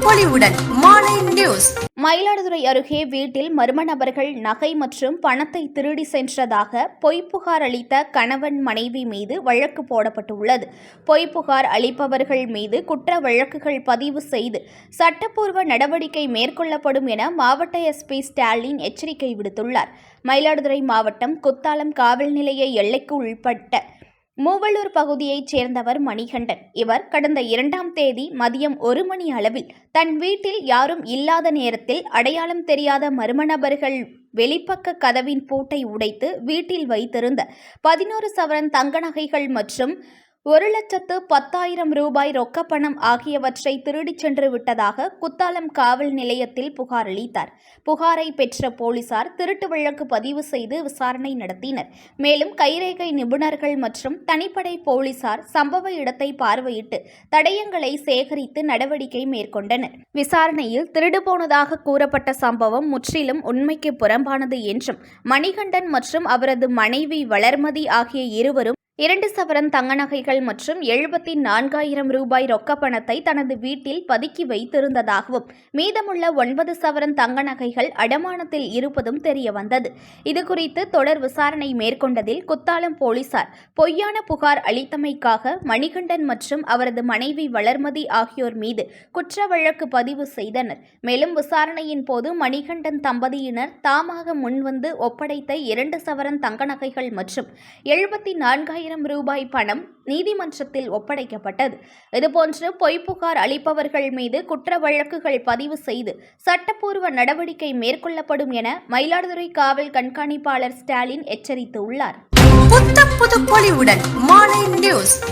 பொலிவுடன் மாலை நியூஸ். மயிலாடுதுறை அருகே வீட்டில் மர்ம நபர்கள் நகை மற்றும் பணத்தை திருடி சென்றதாக பொய்ப்புகார் அளித்த கணவன் மனைவி மீது வழக்கு போடப்பட்டுள்ளது. பொய்ப்புகார் அளிப்பவர்கள் மீது குற்ற வழக்குகள் பதிவு செய்து சட்டப்பூர்வ நடவடிக்கை மேற்கொள்ளப்படும் என மாவட்ட எஸ்பி ஸ்டாலின் எச்சரிக்கை விடுத்துள்ளார். மயிலாடுதுறை மாவட்டம் குத்தாலம் காவல் நிலைய எல்லைக்கு உட்பட்ட மூவலூர் பகுதியைச் சேர்ந்தவர் மணிகண்டன். இவர் கடந்த 2ஆம் தேதி மதியம் 1 மணி அளவில் தன் வீட்டில் யாரும் இல்லாத நேரத்தில் அடையாளம் தெரியாத மர்ம நபர்கள் வெளிப்பக்க கதவின் பூட்டை உடைத்து வீட்டில் வைத்திருந்த 11 சவரன் தங்க நகைகள் மற்றும் 1,10,000 ரூபாய் ரொக்கப்பணம் ஆகியவற்றை திருடிச் சென்று விட்டதாக குத்தாலம் காவல் நிலையத்தில் புகார் அளித்தார். புகாரை பெற்ற போலீசார் திருட்டு வழக்கு பதிவு செய்து விசாரணை நடத்தினர். மேலும் கைரேகை நிபுணர்கள் மற்றும் தனிப்படை போலீசார் சம்பவ இடத்தை பார்வையிட்டு தடயங்களை சேகரித்து நடவடிக்கை மேற்கொண்டனர். விசாரணையில் திருடு போனதாக கூறப்பட்ட சம்பவம் முற்றிலும் உண்மைக்கு புறம்பானது என்றும் மணிகண்டன் மற்றும் அவரது மனைவி வளர்மதி ஆகிய இருவரும் 2 சவரன் தங்க நகைகள் மற்றும் 74,000 ரூபாய் ரொக்கப்பணத்தை தனது வீட்டில் பதுக்கி வைத்திருந்ததாகவும் மீதமுள்ள 9 சவரன் தங்க நகைகள் அடமானத்தில் இருப்பதும் தெரியவந்தது. இதுகுறித்து தொடர் விசாரணை மேற்கொண்டதில் குத்தாலம் போலீசார் பொய்யான புகார் அளித்தமைக்காக மணிகண்டன் மற்றும் அவரது மனைவி வளர்மதி ஆகியோர் மீது குற்ற வழக்கு பதிவு செய்தனர். மேலும் விசாரணையின் போது மணிகண்டன் தம்பதியினர் தாமாக முன்வந்து ஒப்படைத்த 2 சவரன் தங்க நகைகள் மற்றும் 74,000 ரூபாய் பணம் நீதிமன்றத்தில் ஒப்படைக்கப்பட்டது. இதுபோன்று பொய்ப்புகார் அளிப்பவர்கள் மீது குற்ற வழக்குகள் பதிவு செய்து சட்டப்பூர்வ நடவடிக்கை மேற்கொள்ளப்படும் என மயிலாடுதுறை காவல் கண்காணிப்பாளர் ஸ்டாலின் எச்சரித்துள்ளார். புது பொலிவுடன் மாலை நியூஸ்.